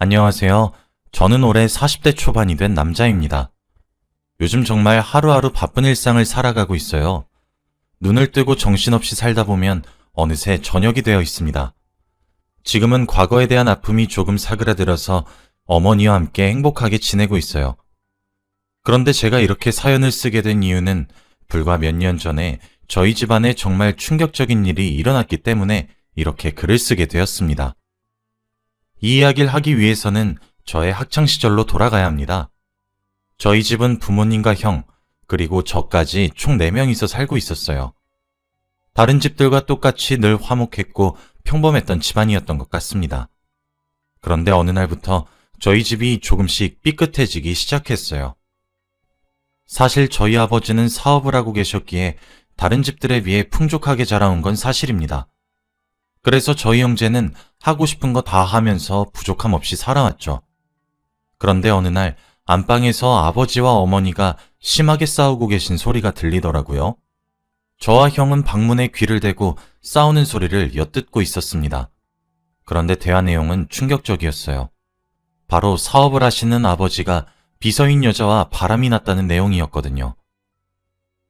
안녕하세요. 저는 올해 40대 초반이 된 남자입니다. 요즘 정말 하루하루 바쁜 일상을 살아가고 있어요. 눈을 뜨고 정신없이 살다 보면 어느새 저녁이 되어 있습니다. 지금은 과거에 대한 아픔이 조금 사그라들어서 어머니와 함께 행복하게 지내고 있어요. 그런데 제가 이렇게 사연을 쓰게 된 이유는 불과 몇 년 전에 저희 집안에 정말 충격적인 일이 일어났기 때문에 이렇게 글을 쓰게 되었습니다. 이 이야기를 하기 위해서는 저의 학창시절로 돌아가야 합니다. 저희 집은 부모님과 형, 그리고 저까지 총 4명이서 살고 있었어요. 다른 집들과 똑같이 늘 화목했고 평범했던 집안이었던 것 같습니다. 그런데 어느 날부터 저희 집이 조금씩 삐끗해지기 시작했어요. 사실 저희 아버지는 사업을 하고 계셨기에 다른 집들에 비해 풍족하게 자라온 건 사실입니다. 그래서 저희 형제는 하고 싶은 거 다 하면서 부족함 없이 살아왔죠. 그런데 어느 날 안방에서 아버지와 어머니가 심하게 싸우고 계신 소리가 들리더라고요. 저와 형은 방문에 귀를 대고 싸우는 소리를 엿듣고 있었습니다. 그런데 대화 내용은 충격적이었어요. 바로 사업을 하시는 아버지가 비서인 여자와 바람이 났다는 내용이었거든요.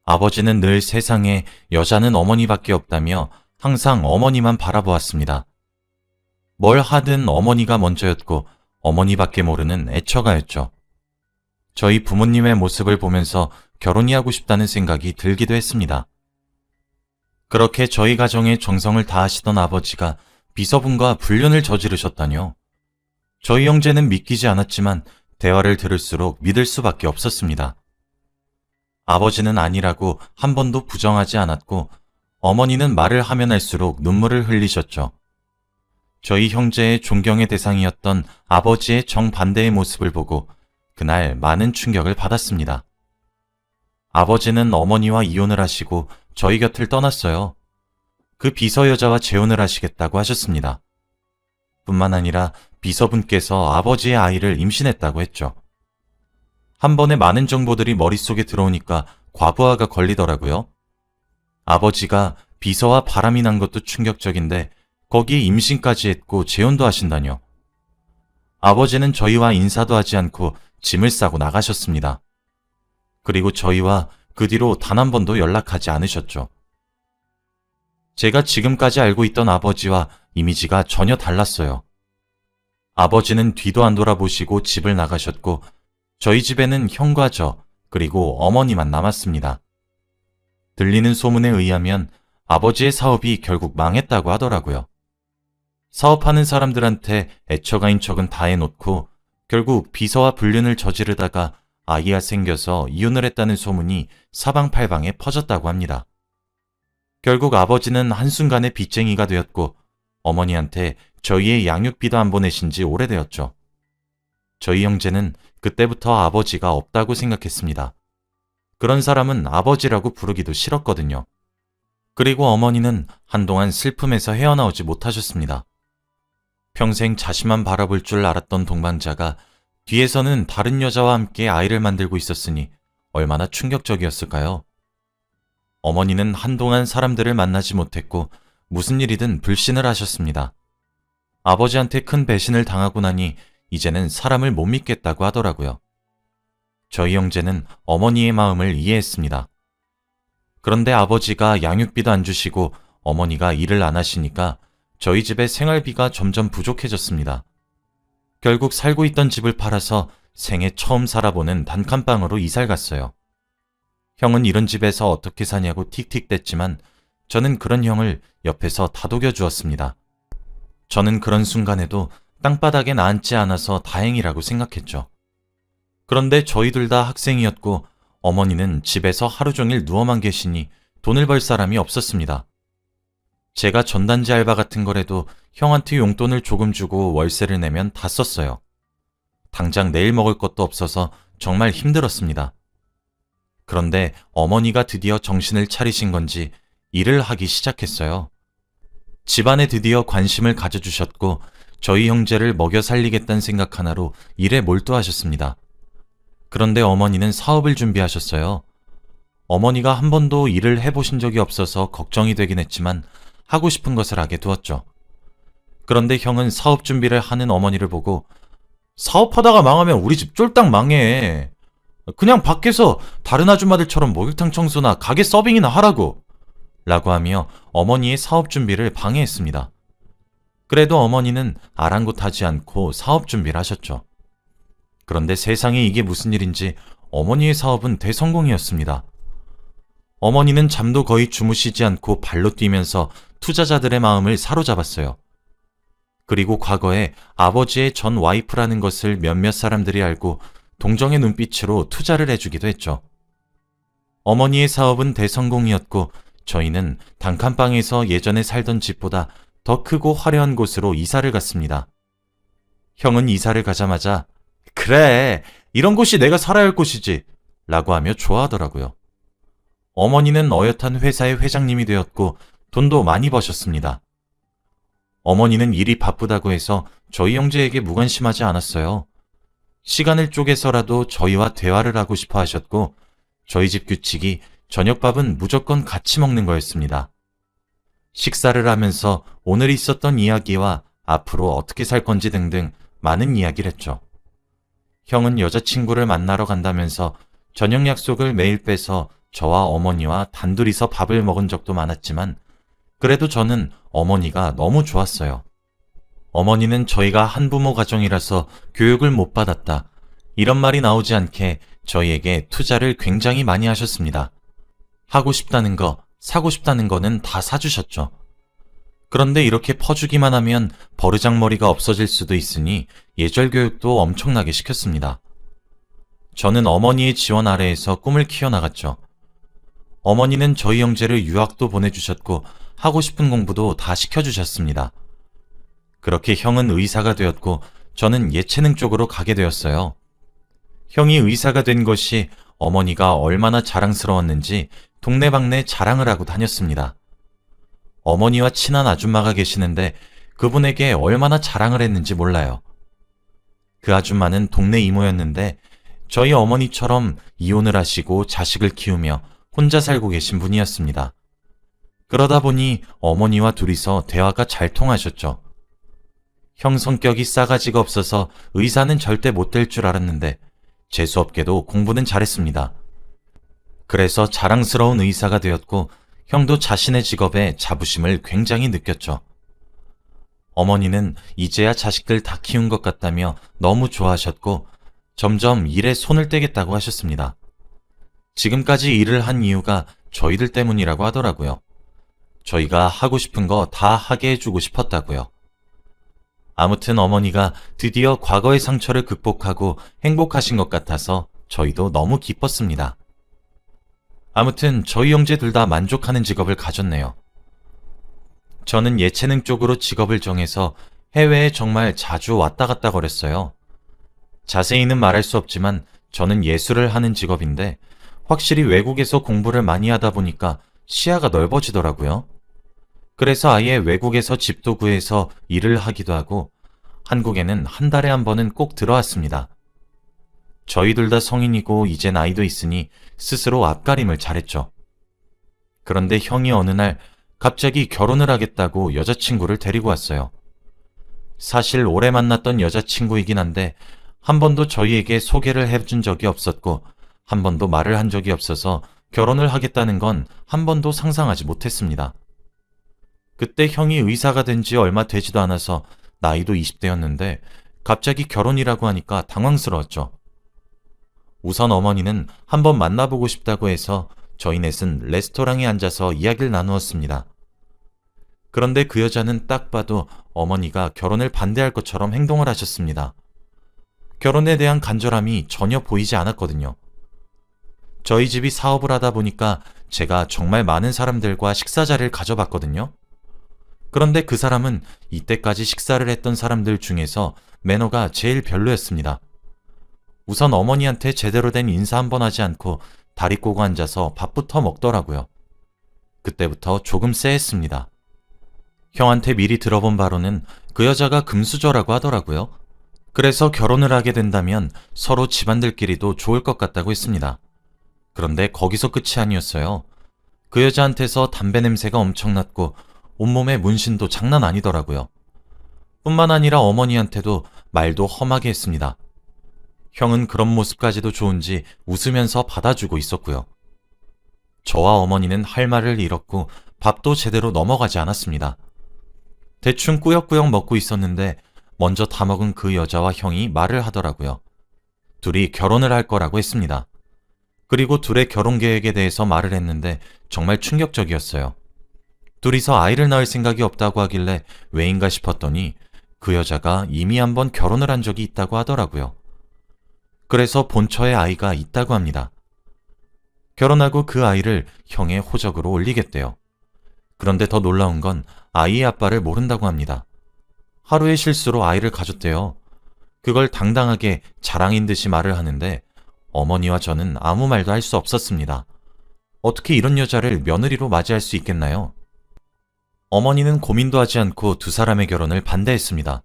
아버지는 늘 세상에 여자는 어머니밖에 없다며 항상 어머니만 바라보았습니다. 뭘 하든 어머니가 먼저였고 어머니밖에 모르는 애처가였죠. 저희 부모님의 모습을 보면서 결혼이 하고 싶다는 생각이 들기도 했습니다. 그렇게 저희 가정에 정성을 다하시던 아버지가 비서분과 불륜을 저지르셨다뇨. 저희 형제는 믿기지 않았지만 대화를 들을수록 믿을 수밖에 없었습니다. 아버지는 아니라고 한 번도 부정하지 않았고 어머니는 말을 하면 할수록 눈물을 흘리셨죠. 저희 형제의 존경의 대상이었던 아버지의 정반대의 모습을 보고 그날 많은 충격을 받았습니다. 아버지는 어머니와 이혼을 하시고 저희 곁을 떠났어요. 그 비서 여자와 재혼을 하시겠다고 하셨습니다. 뿐만 아니라 비서분께서 아버지의 아이를 임신했다고 했죠. 한 번에 많은 정보들이 머릿속에 들어오니까 과부하가 걸리더라고요. 아버지가 비서와 바람이 난 것도 충격적인데 거기에 임신까지 했고 재혼도 하신다뇨. 아버지는 저희와 인사도 하지 않고 짐을 싸고 나가셨습니다. 그리고 저희와 그 뒤로 단 한 번도 연락하지 않으셨죠. 제가 지금까지 알고 있던 아버지와 이미지가 전혀 달랐어요. 아버지는 뒤도 안 돌아보시고 집을 나가셨고 저희 집에는 형과 저 그리고 어머니만 남았습니다. 들리는 소문에 의하면 아버지의 사업이 결국 망했다고 하더라고요. 사업하는 사람들한테 애처가인 척은 다 해놓고 결국 비서와 불륜을 저지르다가 아이가 생겨서 이혼을 했다는 소문이 사방팔방에 퍼졌다고 합니다. 결국 아버지는 한순간에 빚쟁이가 되었고 어머니한테 저희의 양육비도 안 보내신 지 오래되었죠. 저희 형제는 그때부터 아버지가 없다고 생각했습니다. 그런 사람은 아버지라고 부르기도 싫었거든요. 그리고 어머니는 한동안 슬픔에서 헤어나오지 못하셨습니다. 평생 자신만 바라볼 줄 알았던 동반자가 뒤에서는 다른 여자와 함께 아이를 만들고 있었으니 얼마나 충격적이었을까요? 어머니는 한동안 사람들을 만나지 못했고 무슨 일이든 불신을 하셨습니다. 아버지한테 큰 배신을 당하고 나니 이제는 사람을 못 믿겠다고 하더라고요. 저희 형제는 어머니의 마음을 이해했습니다. 그런데 아버지가 양육비도 안 주시고 어머니가 일을 안 하시니까 저희 집의 생활비가 점점 부족해졌습니다. 결국 살고 있던 집을 팔아서 생애 처음 살아보는 단칸방으로 이사를 갔어요. 형은 이런 집에서 어떻게 사냐고 틱틱댔지만 저는 그런 형을 옆에서 다독여 주었습니다. 저는 그런 순간에도 땅바닥에 앉지 않아서 다행이라고 생각했죠. 그런데 저희 둘 다 학생이었고 어머니는 집에서 하루 종일 누워만 계시니 돈을 벌 사람이 없었습니다. 제가 전단지 알바 같은 거라도 형한테 용돈을 조금 주고 월세를 내면 다 썼어요. 당장 내일 먹을 것도 없어서 정말 힘들었습니다. 그런데 어머니가 드디어 정신을 차리신 건지 일을 하기 시작했어요. 집안에 드디어 관심을 가져주셨고 저희 형제를 먹여 살리겠다는 생각 하나로 일에 몰두하셨습니다. 그런데 어머니는 사업을 준비하셨어요. 어머니가 한 번도 일을 해보신 적이 없어서 걱정이 되긴 했지만 하고 싶은 것을 하게 두었죠. 그런데 형은 사업 준비를 하는 어머니를 보고 사업하다가 망하면 우리 집 쫄딱 망해. 그냥 밖에서 다른 아줌마들처럼 목욕탕 청소나 가게 서빙이나 하라고. 라고 하며 어머니의 사업 준비를 방해했습니다. 그래도 어머니는 아랑곳하지 않고 사업 준비를 하셨죠. 그런데 세상에 이게 무슨 일인지 어머니의 사업은 대성공이었습니다. 어머니는 잠도 거의 주무시지 않고 발로 뛰면서 투자자들의 마음을 사로잡았어요. 그리고 과거에 아버지의 전 와이프라는 것을 몇몇 사람들이 알고 동정의 눈빛으로 투자를 해주기도 했죠. 어머니의 사업은 대성공이었고 저희는 단칸방에서 예전에 살던 집보다 더 크고 화려한 곳으로 이사를 갔습니다. 형은 이사를 가자마자 그래, 이런 곳이 내가 살아야 할 곳이지 라고 하며 좋아하더라고요. 어머니는 어엿한 회사의 회장님이 되었고 돈도 많이 버셨습니다. 어머니는 일이 바쁘다고 해서 저희 형제에게 무관심하지 않았어요. 시간을 쪼개서라도 저희와 대화를 하고 싶어 하셨고 저희 집 규칙이 저녁밥은 무조건 같이 먹는 거였습니다. 식사를 하면서 오늘 있었던 이야기와 앞으로 어떻게 살 건지 등등 많은 이야기를 했죠. 형은 여자친구를 만나러 간다면서 저녁 약속을 매일 빼서 저와 어머니와 단둘이서 밥을 먹은 적도 많았지만 그래도 저는 어머니가 너무 좋았어요. 어머니는 저희가 한부모 가정이라서 교육을 못 받았다. 이런 말이 나오지 않게 저희에게 투자를 굉장히 많이 하셨습니다. 하고 싶다는 거, 사고 싶다는 거는 다 사주셨죠. 그런데 이렇게 퍼주기만 하면 버르장머리가 없어질 수도 있으니 예절 교육도 엄청나게 시켰습니다. 저는 어머니의 지원 아래에서 꿈을 키워나갔죠. 어머니는 저희 형제를 유학도 보내주셨고 하고 싶은 공부도 다 시켜주셨습니다. 그렇게 형은 의사가 되었고 저는 예체능 쪽으로 가게 되었어요. 형이 의사가 된 것이 어머니가 얼마나 자랑스러웠는지 동네방네 자랑을 하고 다녔습니다. 어머니와 친한 아줌마가 계시는데 그분에게 얼마나 자랑을 했는지 몰라요. 그 아줌마는 동네 이모였는데 저희 어머니처럼 이혼을 하시고 자식을 키우며 혼자 살고 계신 분이었습니다. 그러다 보니 어머니와 둘이서 대화가 잘 통하셨죠. 형 성격이 싸가지가 없어서 의사는 절대 못 될 줄 알았는데 재수없게도 공부는 잘했습니다. 그래서 자랑스러운 의사가 되었고 형도 자신의 직업에 자부심을 굉장히 느꼈죠. 어머니는 이제야 자식들 다 키운 것 같다며 너무 좋아하셨고 점점 일에 손을 떼겠다고 하셨습니다. 지금까지 일을 한 이유가 저희들 때문이라고 하더라고요. 저희가 하고 싶은 거 다 하게 해주고 싶었다고요. 아무튼 어머니가 드디어 과거의 상처를 극복하고 행복하신 것 같아서 저희도 너무 기뻤습니다. 아무튼 저희 형제 둘 다 만족하는 직업을 가졌네요. 저는 예체능 쪽으로 직업을 정해서 해외에 정말 자주 왔다 갔다 거렸어요. 자세히는 말할 수 없지만 저는 예술을 하는 직업인데 확실히 외국에서 공부를 많이 하다 보니까 시야가 넓어지더라고요. 그래서 아예 외국에서 집도 구해서 일을 하기도 하고 한국에는 한 달에 한 번은 꼭 들어왔습니다. 저희 둘 다 성인이고 이제 나이도 있으니 스스로 앞가림을 잘했죠. 그런데 형이 어느 날 갑자기 결혼을 하겠다고 여자친구를 데리고 왔어요. 사실 오래 만났던 여자친구이긴 한데 한 번도 저희에게 소개를 해준 적이 없었고 한 번도 말을 한 적이 없어서 결혼을 하겠다는 건 한 번도 상상하지 못했습니다. 그때 형이 의사가 된 지 얼마 되지도 않아서 나이도 20대였는데 갑자기 결혼이라고 하니까 당황스러웠죠. 우선 어머니는 한번 만나보고 싶다고 해서 저희 넷은 레스토랑에 앉아서 이야기를 나누었습니다. 그런데 그 여자는 딱 봐도 어머니가 결혼을 반대할 것처럼 행동을 하셨습니다. 결혼에 대한 간절함이 전혀 보이지 않았거든요. 저희 집이 사업을 하다 보니까 제가 정말 많은 사람들과 식사 자리를 가져봤거든요. 그런데 그 사람은 이때까지 식사를 했던 사람들 중에서 매너가 제일 별로였습니다. 우선 어머니한테 제대로 된 인사 한번 하지 않고 다리 꼬고 앉아서 밥부터 먹더라고요. 그때부터 조금 쎄했습니다. 형한테 미리 들어본 바로는 그 여자가 금수저라고 하더라고요. 그래서 결혼을 하게 된다면 서로 집안들끼리도 좋을 것 같다고 했습니다. 그런데 거기서 끝이 아니었어요. 그 여자한테서 담배 냄새가 엄청났고 온몸에 문신도 장난 아니더라고요. 뿐만 아니라 어머니한테도 말도 험하게 했습니다. 형은 그런 모습까지도 좋은지 웃으면서 받아주고 있었고요. 저와 어머니는 할 말을 잃었고 밥도 제대로 넘어가지 않았습니다. 대충 꾸역꾸역 먹고 있었는데 먼저 다 먹은 그 여자와 형이 말을 하더라고요. 둘이 결혼을 할 거라고 했습니다. 그리고 둘의 결혼 계획에 대해서 말을 했는데 정말 충격적이었어요. 둘이서 아이를 낳을 생각이 없다고 하길래 왜인가 싶었더니 그 여자가 이미 한번 결혼을 한 적이 있다고 하더라고요. 그래서 본처에 아이가 있다고 합니다. 결혼하고 그 아이를 형의 호적으로 올리겠대요. 그런데 더 놀라운 건 아이의 아빠를 모른다고 합니다. 하루의 실수로 아이를 가졌대요. 그걸 당당하게 자랑인 듯이 말을 하는데 어머니와 저는 아무 말도 할 수 없었습니다. 어떻게 이런 여자를 며느리로 맞이할 수 있겠나요? 어머니는 고민도 하지 않고 두 사람의 결혼을 반대했습니다.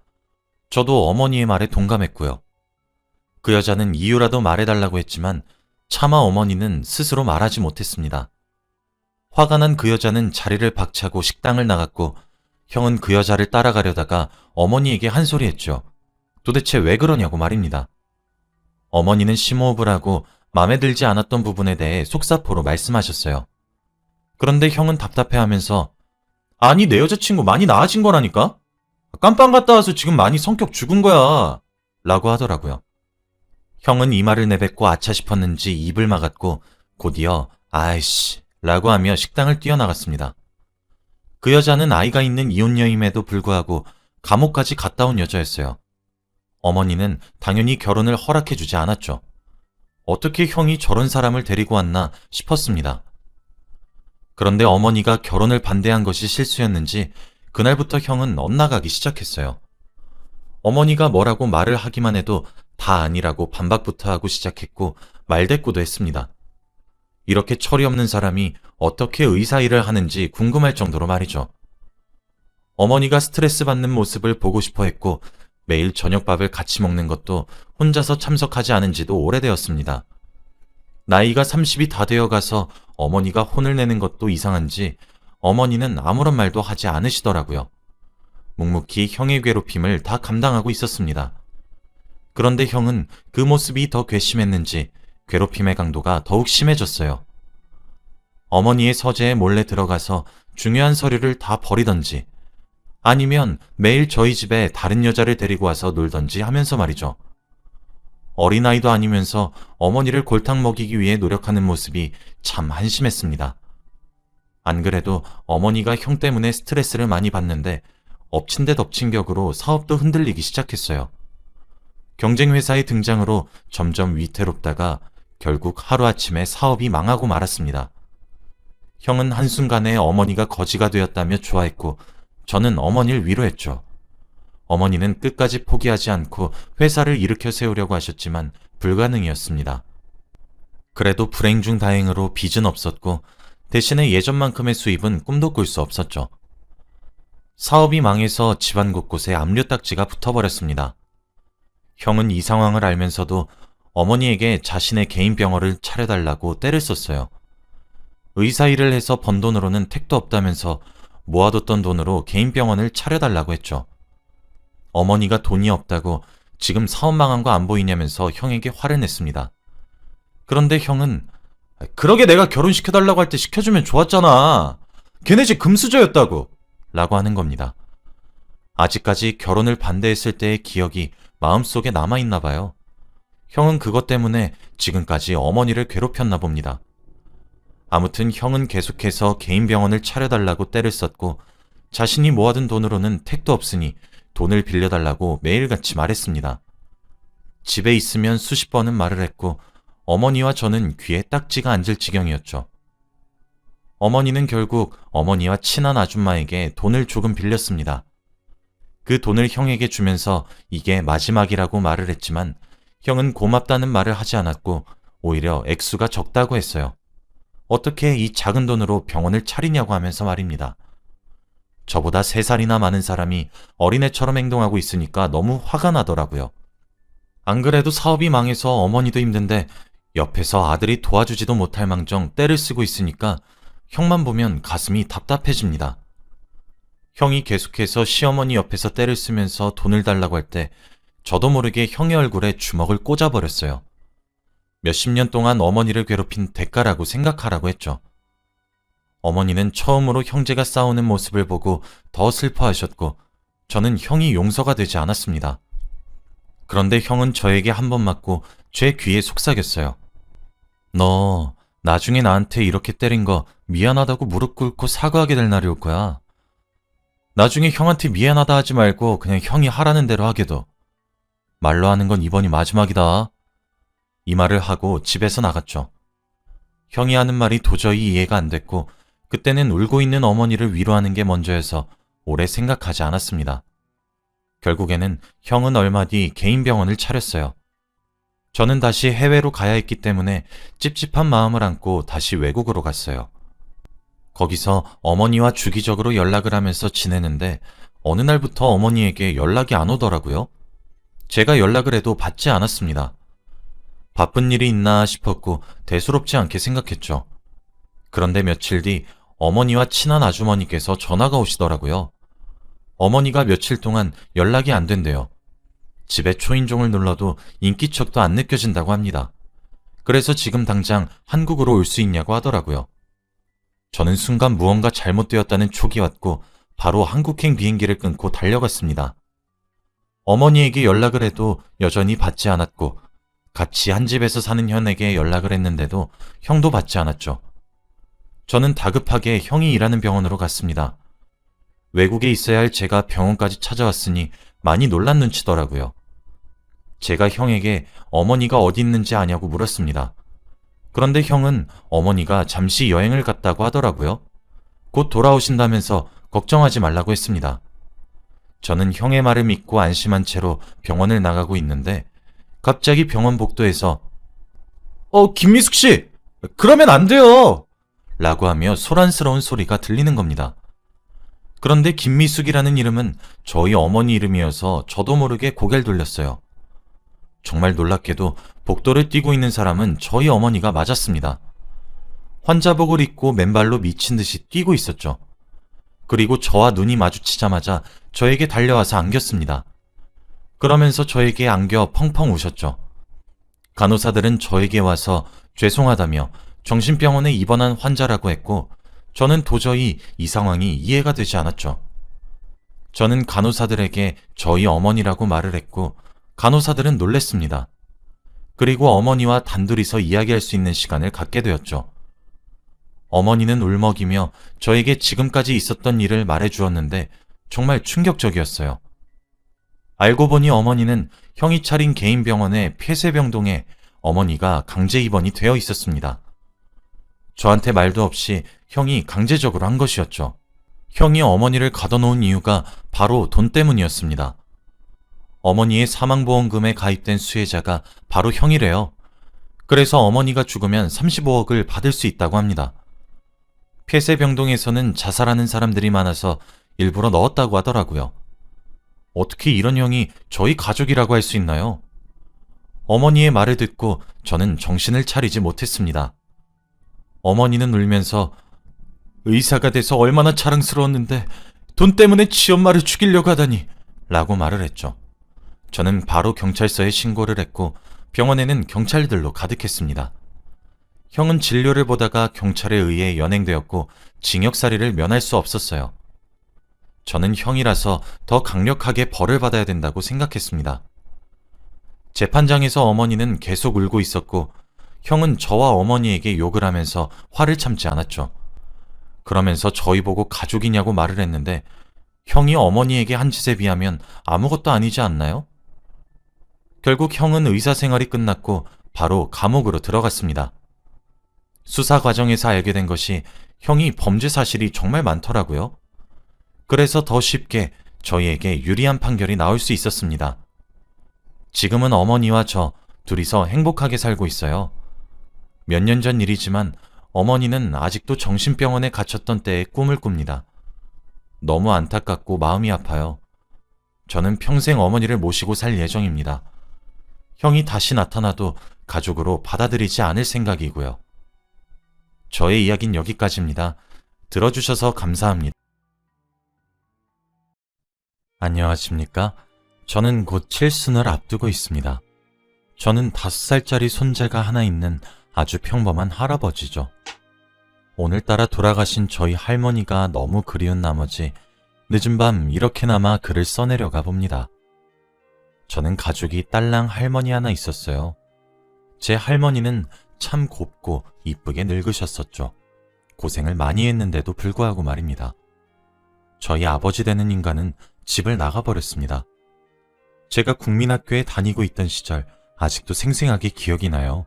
저도 어머니의 말에 동감했고요. 그 여자는 이유라도 말해달라고 했지만 차마 어머니는 스스로 말하지 못했습니다. 화가 난 그 여자는 자리를 박차고 식당을 나갔고 형은 그 여자를 따라가려다가 어머니에게 한 소리 했죠. 도대체 왜 그러냐고 말입니다. 어머니는 심호흡을 하고 마음에 들지 않았던 부분에 대해 속사포로 말씀하셨어요. 그런데 형은 답답해하면서 아니 내 여자친구 많이 나아진 거라니까? 깜빵 갔다 와서 지금 많이 성격 죽은 거야 라고 하더라고요. 형은 이 말을 내뱉고 아차 싶었는지 입을 막았고 곧이어 아이씨 라고 하며 식당을 뛰어나갔습니다. 그 여자는 아이가 있는 이혼녀임에도 불구하고 감옥까지 갔다 온 여자였어요. 어머니는 당연히 결혼을 허락해주지 않았죠. 어떻게 형이 저런 사람을 데리고 왔나 싶었습니다. 그런데 어머니가 결혼을 반대한 것이 실수였는지 그날부터 형은 엇나가기 시작했어요. 어머니가 뭐라고 말을 하기만 해도 다 아니라고 반박부터 하고 시작했고 말대꾸도 했습니다. 이렇게 철이 없는 사람이 어떻게 의사 일을 하는지 궁금할 정도로 말이죠. 어머니가 스트레스 받는 모습을 보고 싶어 했고 매일 저녁밥을 같이 먹는 것도 혼자서 참석하지 않은 지도 오래되었습니다. 나이가 30이 다 되어 가서 어머니가 혼을 내는 것도 이상한지 어머니는 아무런 말도 하지 않으시더라고요. 묵묵히 형의 괴롭힘을 다 감당하고 있었습니다. 그런데 형은 그 모습이 더 괘씸했는지 괴롭힘의 강도가 더욱 심해졌어요. 어머니의 서재에 몰래 들어가서 중요한 서류를 다 버리던지 아니면 매일 저희 집에 다른 여자를 데리고 와서 놀던지 하면서 말이죠. 어린아이도 아니면서 어머니를 골탕 먹이기 위해 노력하는 모습이 참 한심했습니다. 안 그래도 어머니가 형 때문에 스트레스를 많이 받는데 엎친 데 덮친 격으로 사업도 흔들리기 시작했어요. 경쟁회사의 등장으로 점점 위태롭다가 결국 하루아침에 사업이 망하고 말았습니다. 형은 한순간에 어머니가 거지가 되었다며 좋아했고 저는 어머니를 위로했죠. 어머니는 끝까지 포기하지 않고 회사를 일으켜 세우려고 하셨지만 불가능이었습니다. 그래도 불행 중 다행으로 빚은 없었고 대신에 예전만큼의 수입은 꿈도 꿀 수 없었죠. 사업이 망해서 집안 곳곳에 압류딱지가 붙어버렸습니다. 형은 이 상황을 알면서도 어머니에게 자신의 개인 병원을 차려달라고 떼를 썼어요. 의사 일을 해서 번 돈으로는 택도 없다면서 모아뒀던 돈으로 개인 병원을 차려달라고 했죠. 어머니가 돈이 없다고 지금 사업 망한 거 안 보이냐면서 형에게 화를 냈습니다. 그런데 형은 그러게 내가 결혼시켜달라고 할 때 시켜주면 좋았잖아. 걔네 집 금수저였다고 라고 하는 겁니다. 아직까지 결혼을 반대했을 때의 기억이 마음속에 남아있나 봐요. 형은 그것 때문에 지금까지 어머니를 괴롭혔나 봅니다. 아무튼 형은 계속해서 개인 병원을 차려달라고 떼를 썼고 자신이 모아둔 돈으로는 택도 없으니 돈을 빌려달라고 매일같이 말했습니다. 집에 있으면 수십 번은 말을 했고 어머니와 저는 귀에 딱지가 앉을 지경이었죠. 어머니는 결국 어머니와 친한 아줌마에게 돈을 조금 빌렸습니다. 그 돈을 형에게 주면서 이게 마지막이라고 말을 했지만 형은 고맙다는 말을 하지 않았고 오히려 액수가 적다고 했어요. 어떻게 이 작은 돈으로 병원을 차리냐고 하면서 말입니다. 저보다 3살이나 많은 사람이 어린애처럼 행동하고 있으니까 너무 화가 나더라고요. 안 그래도 사업이 망해서 어머니도 힘든데 옆에서 아들이 도와주지도 못할 망정 떼를 쓰고 있으니까 형만 보면 가슴이 답답해집니다. 형이 계속해서 시어머니 옆에서 떼를 쓰면서 돈을 달라고 할 때 저도 모르게 형의 얼굴에 주먹을 꽂아버렸어요. 몇십 년 동안 어머니를 괴롭힌 대가라고 생각하라고 했죠. 어머니는 처음으로 형제가 싸우는 모습을 보고 더 슬퍼하셨고, 저는 형이 용서가 되지 않았습니다. 그런데 형은 저에게 한 번 맞고 제 귀에 속삭였어요. 너 나중에 나한테 이렇게 때린 거 미안하다고 무릎 꿇고 사과하게 될 날이 올 거야. 나중에 형한테 미안하다 하지 말고 그냥 형이 하라는 대로 하게 둬. 말로 하는 건 이번이 마지막이다. 이 말을 하고 집에서 나갔죠. 형이 하는 말이 도저히 이해가 안 됐고, 그때는 울고 있는 어머니를 위로하는 게 먼저여서 오래 생각하지 않았습니다. 결국에는 형은 얼마 뒤 개인 병원을 차렸어요. 저는 다시 해외로 가야 했기 때문에 찝찝한 마음을 안고 다시 외국으로 갔어요. 거기서 어머니와 주기적으로 연락을 하면서 지내는데 어느 날부터 어머니에게 연락이 안 오더라고요. 제가 연락을 해도 받지 않았습니다. 바쁜 일이 있나 싶었고 대수롭지 않게 생각했죠. 그런데 며칠 뒤 어머니와 친한 아주머니께서 전화가 오시더라고요. 어머니가 며칠 동안 연락이 안 된대요. 집에 초인종을 눌러도 인기척도 안 느껴진다고 합니다. 그래서 지금 당장 한국으로 올 수 있냐고 하더라고요. 저는 순간 무언가 잘못되었다는 촉이 왔고 바로 한국행 비행기를 끊고 달려갔습니다. 어머니에게 연락을 해도 여전히 받지 않았고, 같이 한 집에서 사는 현에게 연락을 했는데도 형도 받지 않았죠. 저는 다급하게 형이 일하는 병원으로 갔습니다. 외국에 있어야 할 제가 병원까지 찾아왔으니 많이 놀란 눈치더라고요. 제가 형에게 어머니가 어디 있는지 아냐고 물었습니다. 그런데 형은 어머니가 잠시 여행을 갔다고 하더라고요. 곧 돌아오신다면서 걱정하지 말라고 했습니다. 저는 형의 말을 믿고 안심한 채로 병원을 나가고 있는데 갑자기 병원 복도에서 김미숙 씨! 그러면 안 돼요! 라고 하며 소란스러운 소리가 들리는 겁니다. 그런데 김미숙이라는 이름은 저희 어머니 이름이어서 저도 모르게 고개를 돌렸어요. 정말 놀랍게도 복도를 뛰고 있는 사람은 저희 어머니가 맞았습니다. 환자복을 입고 맨발로 미친 듯이 뛰고 있었죠. 그리고 저와 눈이 마주치자마자 저에게 달려와서 안겼습니다. 그러면서 저에게 안겨 펑펑 우셨죠. 간호사들은 저에게 와서 죄송하다며 정신병원에 입원한 환자라고 했고, 저는 도저히 이 상황이 이해가 되지 않았죠. 저는 간호사들에게 저희 어머니라고 말을 했고, 간호사들은 놀랬습니다. 그리고 어머니와 단둘이서 이야기할 수 있는 시간을 갖게 되었죠. 어머니는 울먹이며 저에게 지금까지 있었던 일을 말해주었는데 정말 충격적이었어요. 알고 보니 어머니는 형이 차린 개인 병원의 폐쇄병동에 어머니가 강제 입원이 되어 있었습니다. 저한테 말도 없이 형이 강제적으로 한 것이었죠. 형이 어머니를 가둬놓은 이유가 바로 돈 때문이었습니다. 어머니의 사망보험금에 가입된 수혜자가 바로 형이래요. 그래서 어머니가 죽으면 35억을 받을 수 있다고 합니다. 폐쇄병동에서는 자살하는 사람들이 많아서 일부러 넣었다고 하더라고요. 어떻게 이런 형이 저희 가족이라고 할 수 있나요? 어머니의 말을 듣고 저는 정신을 차리지 못했습니다. 어머니는 울면서 의사가 돼서 얼마나 자랑스러웠는데 돈 때문에 지엄마를 죽이려고 하다니 라고 말을 했죠. 저는 바로 경찰서에 신고를 했고 병원에는 경찰들로 가득했습니다. 형은 진료를 보다가 경찰에 의해 연행되었고 징역살이를 면할 수 없었어요. 저는 형이라서 더 강력하게 벌을 받아야 된다고 생각했습니다. 재판장에서 어머니는 계속 울고 있었고 형은 저와 어머니에게 욕을 하면서 화를 참지 않았죠. 그러면서 저희 보고 가족이냐고 말을 했는데 형이 어머니에게 한 짓에 비하면 아무것도 아니지 않나요? 결국 형은 의사 생활이 끝났고 바로 감옥으로 들어갔습니다. 수사 과정에서 알게 된 것이 형이 범죄 사실이 정말 많더라고요. 그래서 더 쉽게 저희에게 유리한 판결이 나올 수 있었습니다. 지금은 어머니와 저 둘이서 행복하게 살고 있어요. 몇 년 전 일이지만 어머니는 아직도 정신병원에 갇혔던 때의 꿈을 꿉니다. 너무 안타깝고 마음이 아파요. 저는 평생 어머니를 모시고 살 예정입니다. 형이 다시 나타나도 가족으로 받아들이지 않을 생각이고요. 저의 이야기는 여기까지입니다. 들어주셔서 감사합니다. 안녕하십니까? 저는 곧 칠순을 앞두고 있습니다. 저는 5살짜리 손자가 하나 있는 아주 평범한 할아버지죠. 오늘따라 돌아가신 저희 할머니가 너무 그리운 나머지 늦은 밤 이렇게나마 글을 써내려가 봅니다. 저는 가족이 딸랑 할머니 하나 있었어요. 제 할머니는 참 곱고 이쁘게 늙으셨었죠. 고생을 많이 했는데도 불구하고 말입니다. 저희 아버지 되는 인간은 집을 나가버렸습니다. 제가 국민학교에 다니고 있던 시절 아직도 생생하게 기억이 나요.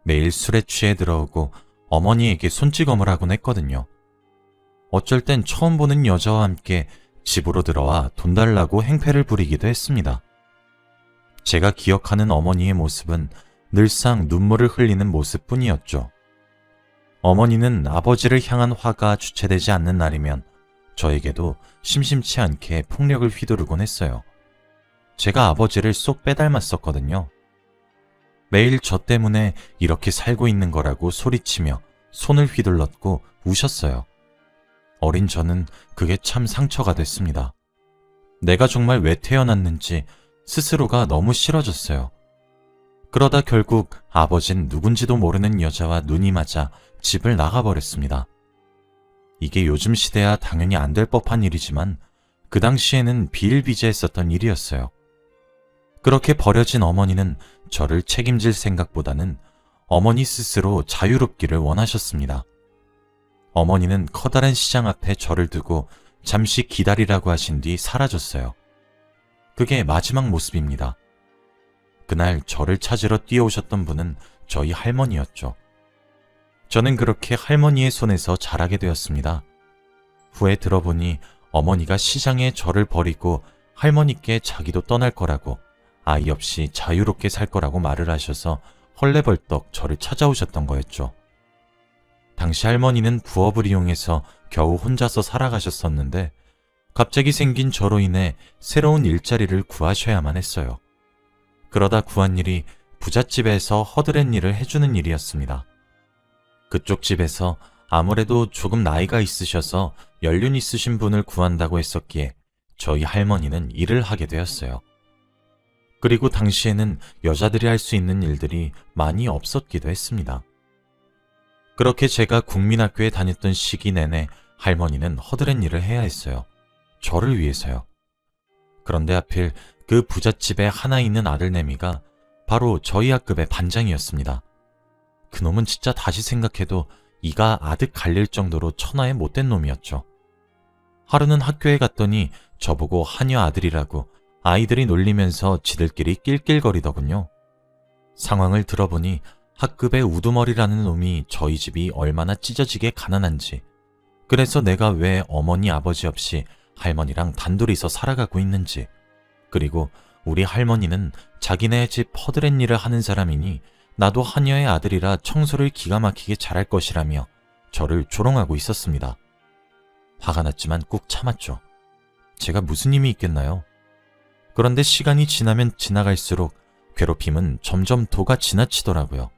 매일 술에 취해 들어오고 어머니에게 손찌검을 하곤 했거든요. 어쩔 땐 처음 보는 여자와 함께 집으로 들어와 돈 달라고 행패를 부리기도 했습니다. 제가 기억하는 어머니의 모습은 늘상 눈물을 흘리는 모습뿐이었죠. 어머니는 아버지를 향한 화가 주체되지 않는 날이면 저에게도 심심치 않게 폭력을 휘두르곤 했어요. 제가 아버지를 쏙 빼닮았었거든요. 매일 저 때문에 이렇게 살고 있는 거라고 소리치며 손을 휘둘렀고 우셨어요. 어린 저는 그게 참 상처가 됐습니다. 내가 정말 왜 태어났는지 스스로가 너무 싫어졌어요. 그러다 결국 아버진 누군지도 모르는 여자와 눈이 맞아 집을 나가버렸습니다. 이게 요즘 시대야 당연히 안 될 법한 일이지만 그 당시에는 비일비재했었던 일이었어요. 그렇게 버려진 어머니는 저를 책임질 생각보다는 어머니 스스로 자유롭기를 원하셨습니다. 어머니는 커다란 시장 앞에 저를 두고 잠시 기다리라고 하신 뒤 사라졌어요. 그게 마지막 모습입니다. 그날 저를 찾으러 뛰어오셨던 분은 저희 할머니였죠. 저는 그렇게 할머니의 손에서 자라게 되었습니다. 후에 들어보니 어머니가 시장에 저를 버리고 할머니께 자기도 떠날 거라고 아이 없이 자유롭게 살 거라고 말을 하셔서 헐레벌떡 저를 찾아오셨던 거였죠. 당시 할머니는 부업을 이용해서 겨우 혼자서 살아가셨었는데 갑자기 생긴 저로 인해 새로운 일자리를 구하셔야만 했어요. 그러다 구한 일이 부잣집에서 허드렛 일을 해주는 일이었습니다. 그쪽 집에서 아무래도 조금 나이가 있으셔서 연륜 있으신 분을 구한다고 했었기에 저희 할머니는 일을 하게 되었어요. 그리고 당시에는 여자들이 할 수 있는 일들이 많이 없었기도 했습니다. 그렇게 제가 국민학교에 다녔던 시기 내내 할머니는 허드렛 일을 해야 했어요. 저를 위해서요. 그런데 하필 그 부잣집에 하나 있는 아들내미가 바로 저희 학급의 반장이었습니다. 그놈은 진짜 다시 생각해도 이가 아득 갈릴 정도로 천하의 못된 놈이었죠. 하루는 학교에 갔더니 저보고 하녀 아들이라고 아이들이 놀리면서 지들끼리 낄낄거리더군요. 상황을 들어보니 학급의 우두머리라는 놈이 저희 집이 얼마나 찢어지게 가난한지, 그래서 내가 왜 어머니 아버지 없이 할머니랑 단둘이서 살아가고 있는지, 그리고 우리 할머니는 자기네 집 허드렛 일을 하는 사람이니 나도 하녀의 아들이라 청소를 기가 막히게 잘할 것이라며 저를 조롱하고 있었습니다. 화가 났지만 꾹 참았죠. 제가 무슨 힘이 있겠나요? 그런데 시간이 지나면 지나갈수록 괴롭힘은 점점 도가 지나치더라고요.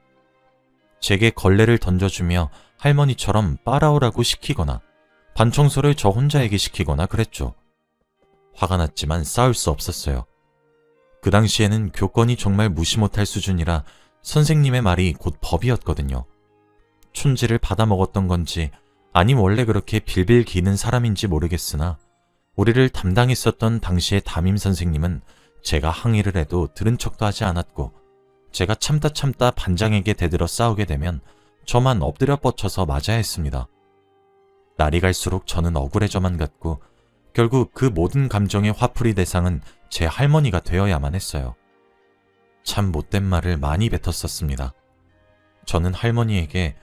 제게 걸레를 던져주며 할머니처럼 빨아오라고 시키거나 반청소를 저 혼자에게 시키거나 그랬죠. 화가 났지만 싸울 수 없었어요. 그 당시에는 교권이 정말 무시 못할 수준이라 선생님의 말이 곧 법이었거든요. 촌지를 받아먹었던 건지 아님 원래 그렇게 빌빌 기는 사람인지 모르겠으나 우리를 담당했었던 당시의 담임 선생님은 제가 항의를 해도 들은 척도 하지 않았고 제가 참다 반장에게 대들어 싸우게 되면 저만 엎드려 뻗쳐서 맞아야 했습니다. 날이 갈수록 저는 억울해져만 갔고 결국 그 모든 감정의 화풀이 대상은 제 할머니가 되어야만 했어요. 참 못된 말을 많이 뱉었었습니다. 저는 할머니에게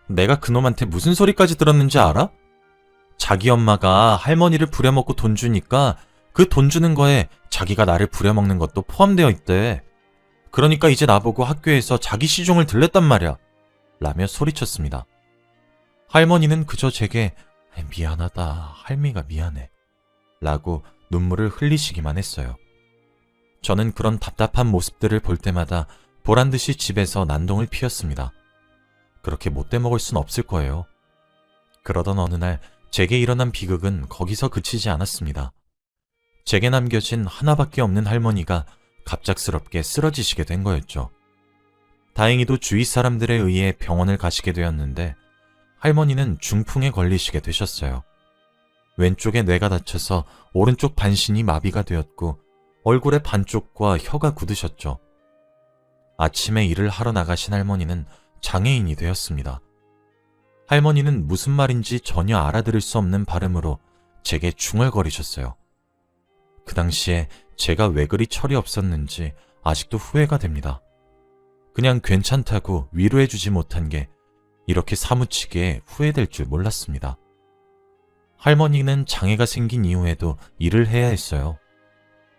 내가 그놈한테 무슨 소리까지 들었는지 알아? 자기 엄마가 할머니를 부려먹고 돈 주니까 그 돈 주는 거에 자기가 나를 부려먹는 것도 포함되어 있대. 그러니까 이제 나보고 학교에서 자기 시종을 들랬단 말이야. 라며 소리쳤습니다. 할머니는 그저 제게 미안하다, 할미가 미안해 라고 눈물을 흘리시기만 했어요. 저는 그런 답답한 모습들을 볼 때마다 보란듯이 집에서 난동을 피웠습니다. 그렇게 못돼 먹을 순 없을 거예요. 그러던 어느 날 제게 일어난 비극은 거기서 그치지 않았습니다. 제게 남겨진 하나밖에 없는 할머니가 갑작스럽게 쓰러지시게 된 거였죠. 다행히도 주위 사람들에 의해 병원을 가시게 되었는데 할머니는 중풍에 걸리시게 되셨어요. 왼쪽에 뇌가 다쳐서 오른쪽 반신이 마비가 되었고 얼굴의 반쪽과 혀가 굳으셨죠. 아침에 일을 하러 나가신 할머니는 장애인이 되었습니다. 할머니는 무슨 말인지 전혀 알아들을 수 없는 발음으로 제게 중얼거리셨어요. 그 당시에 제가 왜 그리 철이 없었는지 아직도 후회가 됩니다. 그냥 괜찮다고 위로해주지 못한 게 이렇게 사무치게 후회될 줄 몰랐습니다. 할머니는 장애가 생긴 이후에도 일을 해야 했어요.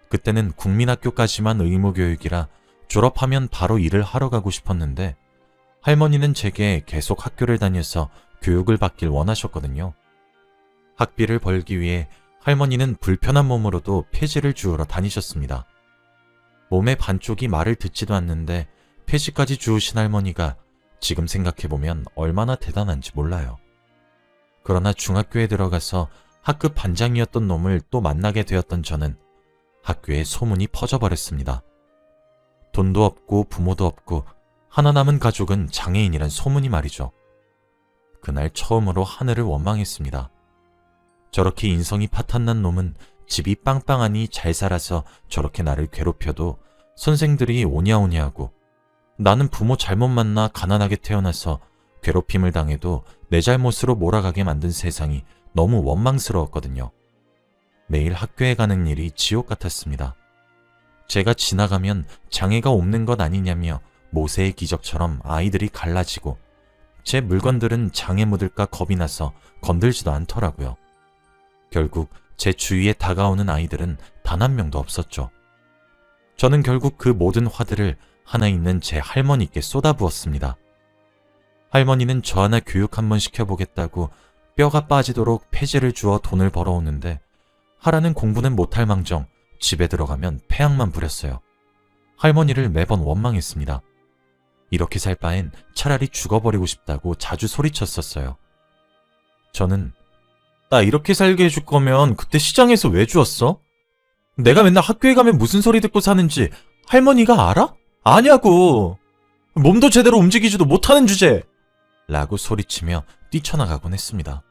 그때는 국민학교까지만 의무교육이라 졸업하면 바로 일을 하러 가고 싶었는데 할머니는 제게 계속 학교를 다녀서 교육을 받길 원하셨거든요. 학비를 벌기 위해 할머니는 불편한 몸으로도 폐지를 주우러 다니셨습니다. 몸의 반쪽이 말을 듣지도 않는데 폐지까지 주우신 할머니가 지금 생각해보면 얼마나 대단한지 몰라요. 그러나 중학교에 들어가서 학급 반장이었던 놈을 또 만나게 되었던 저는 학교에 소문이 퍼져버렸습니다. 돈도 없고 부모도 없고 하나 남은 가족은 장애인이란 소문이 말이죠. 그날 처음으로 하늘을 원망했습니다. 저렇게 인성이 파탄난 놈은 집이 빵빵하니 잘 살아서 저렇게 나를 괴롭혀도 선생들이 오냐오냐 하고 나는 부모 잘못 만나 가난하게 태어나서 괴롭힘을 당해도 내 잘못으로 몰아가게 만든 세상이 너무 원망스러웠거든요. 매일 학교에 가는 일이 지옥 같았습니다. 제가 지나가면 장애가 없는 것 아니냐며 모세의 기적처럼 아이들이 갈라지고 제 물건들은 장애 묻을까 겁이 나서 건들지도 않더라고요. 결국 제 주위에 다가오는 아이들은 단 한 명도 없었죠. 저는 결국 그 모든 화들을 하나 있는 제 할머니께 쏟아부었습니다. 할머니는 저 하나 교육 한번 시켜보겠다고 뼈가 빠지도록 폐지를 주어 돈을 벌어오는데 하라는 공부는 못할 망정 집에 들어가면 패악만 부렸어요. 할머니를 매번 원망했습니다. 이렇게 살 바엔 차라리 죽어버리고 싶다고 자주 소리쳤었어요. 저는 나 이렇게 살게 해줄 거면 그때 시장에서 왜 주었어? 내가 맨날 학교에 가면 무슨 소리 듣고 사는지 할머니가 알아? 아냐고! 몸도 제대로 움직이지도 못하는 주제! 라고 소리치며 뛰쳐나가곤 했습니다.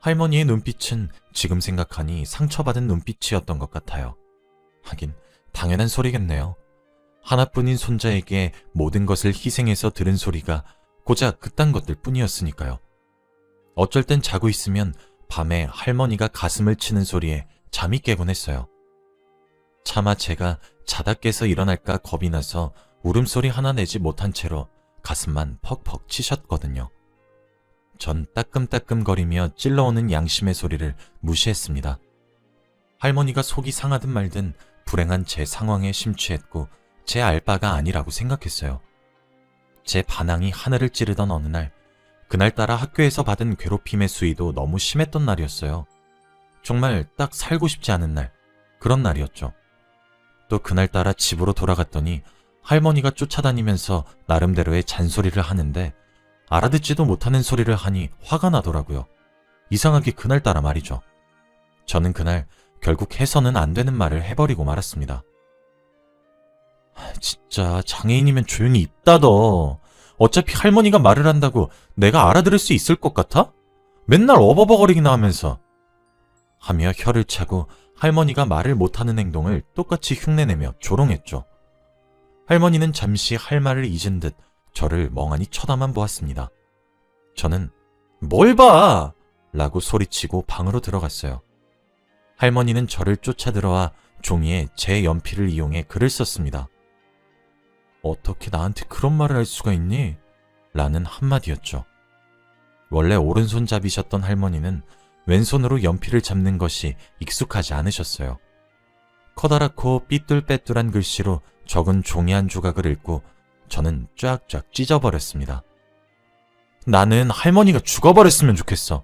할머니의 눈빛은 지금 생각하니 상처받은 눈빛이었던 것 같아요. 하긴 당연한 소리겠네요. 하나뿐인 손자에게 모든 것을 희생해서 들은 소리가 고작 그딴 것들 뿐이었으니까요. 어쩔 땐 자고 있으면 밤에 할머니가 가슴을 치는 소리에 잠이 깨곤 했어요. 차마 제가 자다 깨서 일어날까 겁이 나서 울음소리 하나 내지 못한 채로 가슴만 퍽퍽 치셨거든요. 전 따끔따끔거리며 찔러오는 양심의 소리를 무시했습니다. 할머니가 속이 상하든 말든 불행한 제 상황에 심취했고 제 알바가 아니라고 생각했어요. 제 반항이 하늘을 찌르던 어느 날, 그날따라 학교에서 받은 괴롭힘의 수위도 너무 심했던 날이었어요. 정말 딱 살고 싶지 않은 날, 그런 날이었죠. 또 그날따라 집으로 돌아갔더니 할머니가 쫓아다니면서 나름대로의 잔소리를 하는데 알아듣지도 못하는 소리를 하니 화가 나더라고요. 이상하게 그날따라 말이죠. 저는 그날 결국 해서는 안 되는 말을 해버리고 말았습니다. 진짜 장애인이면 조용히 입다더. 어차피 할머니가 말을 한다고 내가 알아들을 수 있을 것 같아? 맨날 어버버거리기나 하면서. 하며 혀를 차고 할머니가 말을 못하는 행동을 똑같이 흉내내며 조롱했죠. 할머니는 잠시 할 말을 잊은 듯 저를 멍하니 쳐다만 보았습니다. 저는 뭘 봐! 라고 소리치고 방으로 들어갔어요. 할머니는 저를 쫓아들어와 종이에 제 연필을 이용해 글을 썼습니다. 어떻게 나한테 그런 말을 할 수가 있니? 라는 한마디였죠. 원래 오른손잡이셨던 할머니는 왼손으로 연필을 잡는 것이 익숙하지 않으셨어요. 커다랗고 삐뚤빼뚤한 글씨로 적은 종이 한 조각을 읽고 저는 쫙쫙 찢어버렸습니다. 나는 할머니가 죽어버렸으면 좋겠어.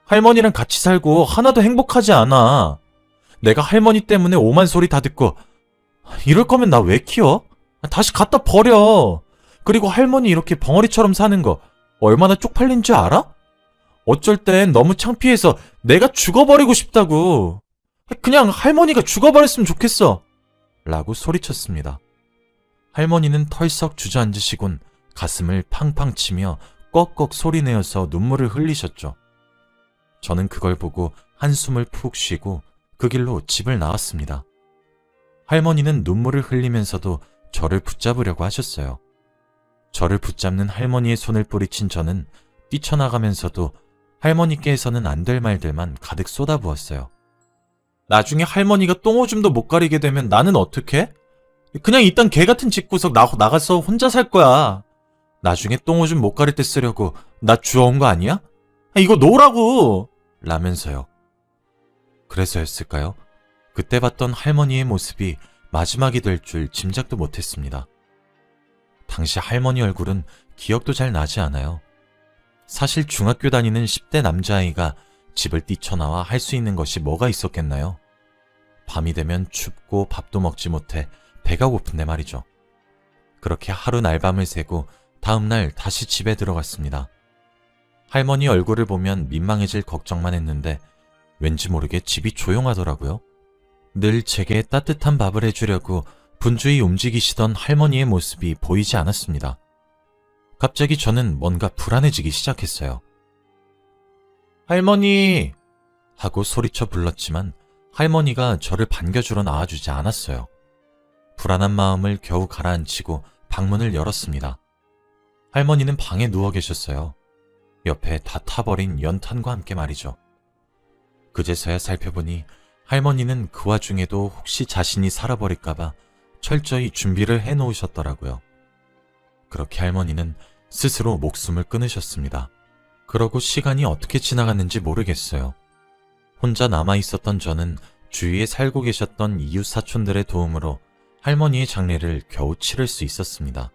할머니랑 같이 살고 하나도 행복하지 않아. 내가 할머니 때문에 오만 소리 다 듣고 이럴 거면 나 왜 키워? 다시 갖다 버려. 그리고 할머니 이렇게 벙어리처럼 사는 거 얼마나 쪽팔린 줄 알아? 어쩔 땐 너무 창피해서 내가 죽어버리고 싶다고. 그냥 할머니가 죽어버렸으면 좋겠어! 라고 소리쳤습니다. 할머니는 털썩 주저앉으시곤 가슴을 팡팡 치며 꺽꺽 소리내어서 눈물을 흘리셨죠. 저는 그걸 보고 한숨을 푹 쉬고 그 길로 집을 나왔습니다. 할머니는 눈물을 흘리면서도 저를 붙잡으려고 하셨어요. 저를 붙잡는 할머니의 손을 뿌리친 저는 뛰쳐나가면서도 할머니께서는 안 될 말들만 가득 쏟아부었어요. 나중에 할머니가 똥오줌도 못 가리게 되면 나는 어떡해? 그냥 이딴 개같은 집구석 나가서 혼자 살 거야. 나중에 똥오줌 못 가릴 때 쓰려고 나 주워온 거 아니야? 이거 놓으라고! 라면서요. 그래서였을까요? 그때 봤던 할머니의 모습이 마지막이 될 줄 짐작도 못했습니다. 당시 할머니 얼굴은 기억도 잘 나지 않아요. 사실 중학교 다니는 10대 남자아이가 집을 뛰쳐나와 할 수 있는 것이 뭐가 있었겠나요? 밤이 되면 춥고 밥도 먹지 못해 배가 고픈데 말이죠. 그렇게 하루 날밤을 새고 다음날 다시 집에 들어갔습니다. 할머니 얼굴을 보면 민망해질 걱정만 했는데 왠지 모르게 집이 조용하더라고요. 늘 제게 따뜻한 밥을 해주려고 분주히 움직이시던 할머니의 모습이 보이지 않았습니다. 갑자기 저는 뭔가 불안해지기 시작했어요. 할머니! 하고 소리쳐 불렀지만 할머니가 저를 반겨주러 나와주지 않았어요. 불안한 마음을 겨우 가라앉히고 방문을 열었습니다. 할머니는 방에 누워 계셨어요. 옆에 다 타버린 연탄과 함께 말이죠. 그제서야 살펴보니 할머니는 그 와중에도 혹시 자신이 살아버릴까봐 철저히 준비를 해놓으셨더라고요. 그렇게 할머니는 스스로 목숨을 끊으셨습니다. 그러고 시간이 어떻게 지나갔는지 모르겠어요. 혼자 남아있었던 저는 주위에 살고 계셨던 이웃 사촌들의 도움으로 할머니의 장례를 겨우 치를 수 있었습니다.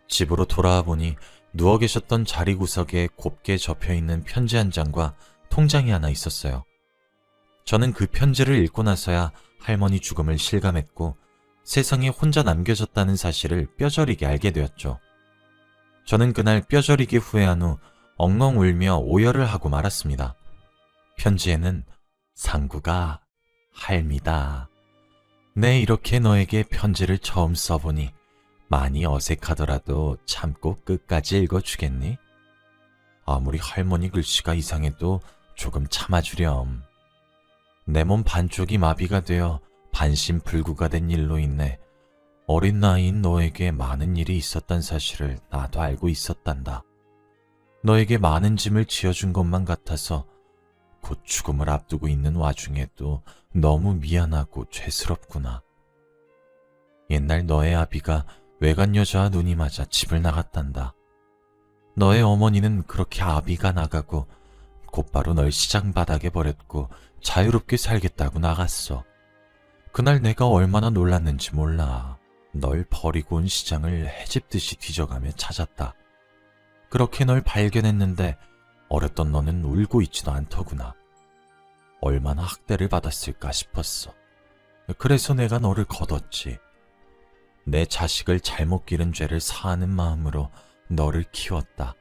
집으로 돌아와 보니 누워 계셨던 자리 구석에 곱게 접혀있는 편지 한 장과 통장이 하나 있었어요. 저는 그 편지를 읽고 나서야 할머니 죽음을 실감했고 세상에 혼자 남겨졌다는 사실을 뼈저리게 알게 되었죠. 저는 그날 뼈저리게 후회한 후 엉엉 울며 오열을 하고 말았습니다. 편지에는 상구가 할미다. 내 이렇게 너에게 편지를 처음 써보니 많이 어색하더라도 참고 끝까지 읽어주겠니? 아무리 할머니 글씨가 이상해도 조금 참아주렴. 내 몸 반쪽이 마비가 되어 반신불구가 된 일로 인해 어린 나이인 너에게 많은 일이 있었단 사실을 나도 알고 있었단다. 너에게 많은 짐을 지어준 것만 같아서 곧 죽음을 앞두고 있는 와중에도 너무 미안하고 죄스럽구나. 옛날 너의 아비가 외간 여자와 눈이 맞아 집을 나갔단다. 너의 어머니는 그렇게 아비가 나가고 곧바로 널 시장 바닥에 버렸고 자유롭게 살겠다고 나갔어. 그날 내가 얼마나 놀랐는지 몰라. 널 버리고 온 시장을 해집듯이 뒤져가며 찾았다. 그렇게 널 발견했는데 어렸던 너는 울고 있지도 않더구나. 얼마나 학대를 받았을까 싶었어. 그래서 내가 너를 거뒀지. 내 자식을 잘못 기른 죄를 사하는 마음으로 너를 키웠다.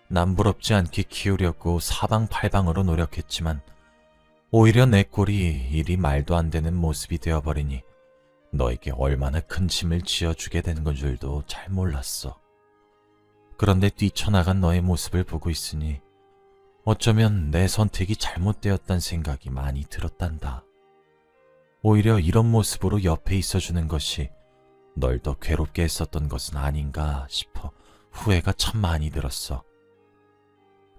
남부럽지 않게 키우려고 사방팔방으로 노력했지만 오히려 내 꼴이 이리 말도 안 되는 모습이 되어버리니 너에게 얼마나 큰 짐을 지어주게 된 건 줄도 잘 몰랐어. 그런데 뛰쳐나간 너의 모습을 보고 있으니 어쩌면 내 선택이 잘못되었단 생각이 많이 들었단다. 오히려 이런 모습으로 옆에 있어주는 것이 널 더 괴롭게 했었던 것은 아닌가 싶어 후회가 참 많이 들었어.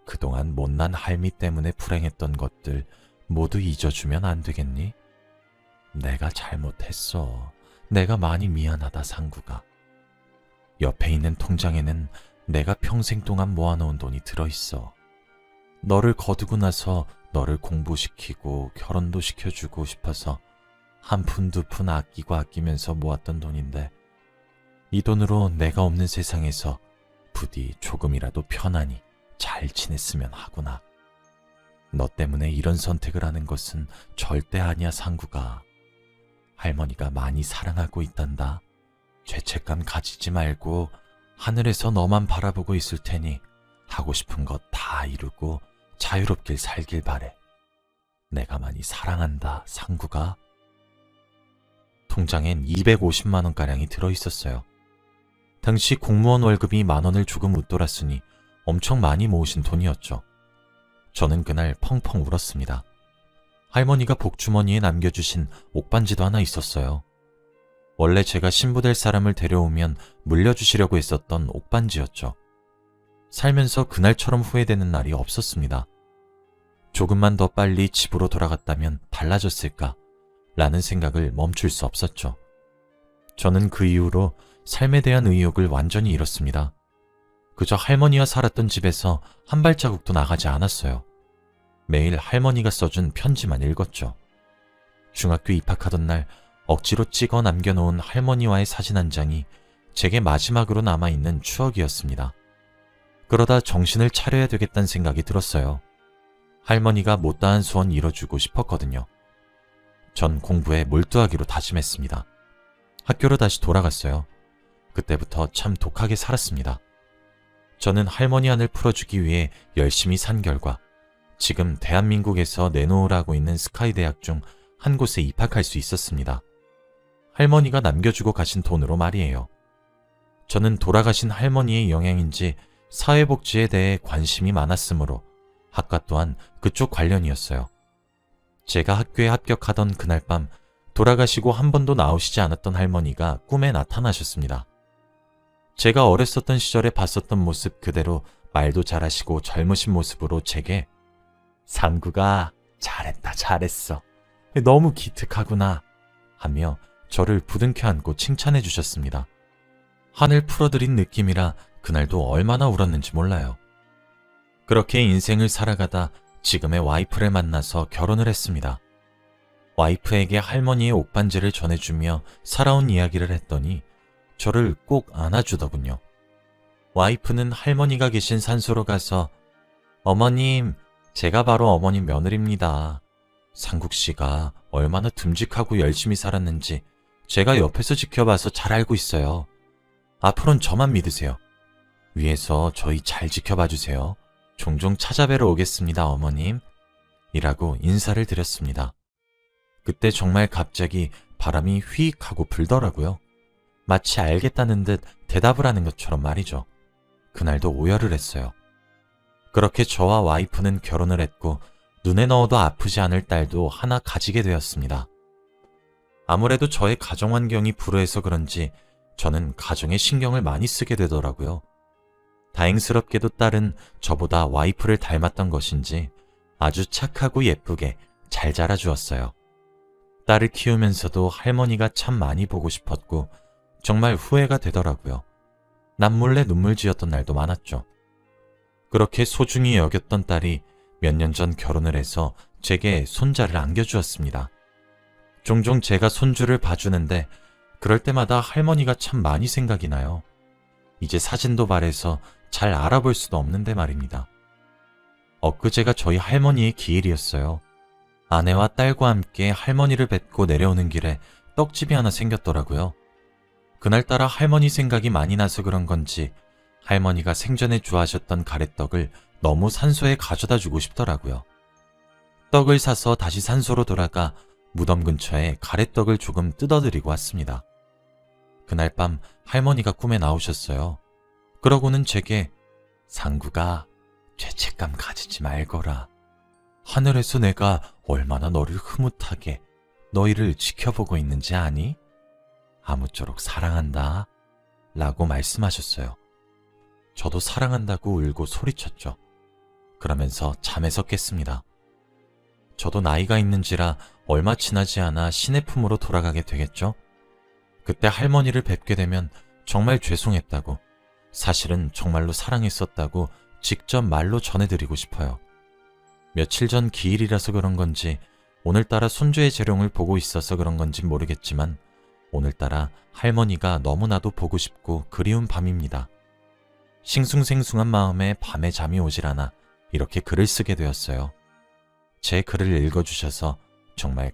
그동안 못난 할미 때문에 불행했던 것들 모두 잊어주면 안 되겠니? 내가 잘못했어. 내가 많이 미안하다, 상구가. 옆에 있는 통장에는 내가 평생 동안 모아놓은 돈이 들어있어. 너를 거두고 나서 너를 공부시키고 결혼도 시켜주고 싶어서 한 푼 두 푼 아끼고 아끼면서 모았던 돈인데 이 돈으로 내가 없는 세상에서 부디 조금이라도 편안히 잘 지냈으면 하구나. 너 때문에 이런 선택을 하는 것은 절대 아니야, 상구가. 할머니가 많이 사랑하고 있단다. 죄책감 가지지 말고 하늘에서 너만 바라보고 있을 테니 하고 싶은 것 다 이루고 자유롭게 살길 바래. 내가 많이 사랑한다, 상구가. 통장엔 250만 원가량이 들어있었어요. 당시 공무원 월급이 10,000원을 조금 웃돌았으니 엄청 많이 모으신 돈이었죠. 저는 그날 펑펑 울었습니다. 할머니가 복주머니에 남겨주신 옥반지도 하나 있었어요. 원래 제가 신부될 사람을 데려오면 물려주시려고 했었던 옥반지였죠. 살면서 그날처럼 후회되는 날이 없었습니다. 조금만 더 빨리 집으로 돌아갔다면 달라졌을까? 라는 생각을 멈출 수 없었죠. 저는 그 이후로 삶에 대한 의욕을 완전히 잃었습니다. 그저 할머니와 살았던 집에서 한 발자국도 나가지 않았어요. 매일 할머니가 써준 편지만 읽었죠. 중학교 입학하던 날 억지로 찍어 남겨놓은 할머니와의 사진 한 장이 제게 마지막으로 남아있는 추억이었습니다. 그러다 정신을 차려야 되겠다는 생각이 들었어요. 할머니가 못다한 소원 이뤄주고 싶었거든요. 전 공부에 몰두하기로 다짐했습니다. 학교로 다시 돌아갔어요. 그때부터 참 독하게 살았습니다. 저는 할머니 한을 풀어주기 위해 열심히 산 결과 지금 대한민국에서 내놓으라고 있는 스카이 대학 중 한 곳에 입학할 수 있었습니다. 할머니가 남겨주고 가신 돈으로 말이에요. 저는 돌아가신 할머니의 영향인지 사회복지에 대해 관심이 많았으므로 학과 또한 그쪽 관련이었어요. 제가 학교에 합격하던 그날 밤 돌아가시고 한 번도 나오시지 않았던 할머니가 꿈에 나타나셨습니다. 제가 어렸었던 시절에 봤었던 모습 그대로 말도 잘하시고 젊으신 모습으로 제게 상구가 잘했다 잘했어. 너무 기특하구나 하며 저를 부둥켜 안고 칭찬해 주셨습니다. 한을 풀어드린 느낌이라 그날도 얼마나 울었는지 몰라요. 그렇게 인생을 살아가다 지금의 와이프를 만나서 결혼을 했습니다. 와이프에게 할머니의 옥반지를 전해주며 살아온 이야기를 했더니 저를 꼭 안아주더군요. 와이프는 할머니가 계신 산소로 가서 어머님, 제가 바로 어머님 며느리입니다. 상국 씨가 얼마나 듬직하고 열심히 살았는지 제가 옆에서 지켜봐서 잘 알고 있어요. 앞으로는 저만 믿으세요. 위에서 저희 잘 지켜봐 주세요. 종종 찾아뵈러 오겠습니다, 어머님. 이라고 인사를 드렸습니다. 그때 정말 갑자기 바람이 휘익 하고 불더라고요. 마치 알겠다는 듯 대답을 하는 것처럼 말이죠. 그날도 오열을 했어요. 그렇게 저와 와이프는 결혼을 했고 눈에 넣어도 아프지 않을 딸도 하나 가지게 되었습니다. 아무래도 저의 가정 환경이 불우해서 그런지 저는 가정에 신경을 많이 쓰게 되더라고요. 다행스럽게도 딸은 저보다 와이프를 닮았던 것인지 아주 착하고 예쁘게 잘 자라주었어요. 딸을 키우면서도 할머니가 참 많이 보고 싶었고 정말 후회가 되더라고요. 남몰래 눈물 지었던 날도 많았죠. 그렇게 소중히 여겼던 딸이 몇 년 전 결혼을 해서 제게 손자를 안겨주었습니다. 종종 제가 손주를 봐주는데 그럴 때마다 할머니가 참 많이 생각이 나요. 이제 사진도 발해서 잘 알아볼 수도 없는데 말입니다. 엊그제가 저희 할머니의 기일이었어요. 아내와 딸과 함께 할머니를 뵙고 내려오는 길에 떡집이 하나 생겼더라고요. 그날따라 할머니 생각이 많이 나서 그런 건지 할머니가 생전에 좋아하셨던 가래떡을 너무 산소에 가져다 주고 싶더라고요. 떡을 사서 다시 산소로 돌아가 무덤 근처에 가래떡을 조금 뜯어드리고 왔습니다. 그날 밤 할머니가 꿈에 나오셨어요. 그러고는 제게 상구가 죄책감 가지지 말거라. 하늘에서 내가 얼마나 너를 흐뭇하게 너희를 지켜보고 있는지 아니? 아무쪼록 사랑한다 라고 말씀하셨어요. 저도 사랑한다고 울고 소리쳤죠. 그러면서 잠에서 깼습니다. 저도 나이가 있는지라 얼마 지나지 않아 신의 품으로 돌아가게 되겠죠? 그때 할머니를 뵙게 되면 정말 죄송했다고, 사실은 정말로 사랑했었다고 직접 말로 전해드리고 싶어요. 며칠 전 기일이라서 그런 건지 오늘따라 손주의 재롱을 보고 있어서 그런 건지 모르겠지만 오늘따라 할머니가 너무나도 보고 싶고 그리운 밤입니다. 싱숭생숭한 마음에 밤에 잠이 오질 않아 이렇게 글을 쓰게 되었어요. 제 글을 읽어주셔서 정말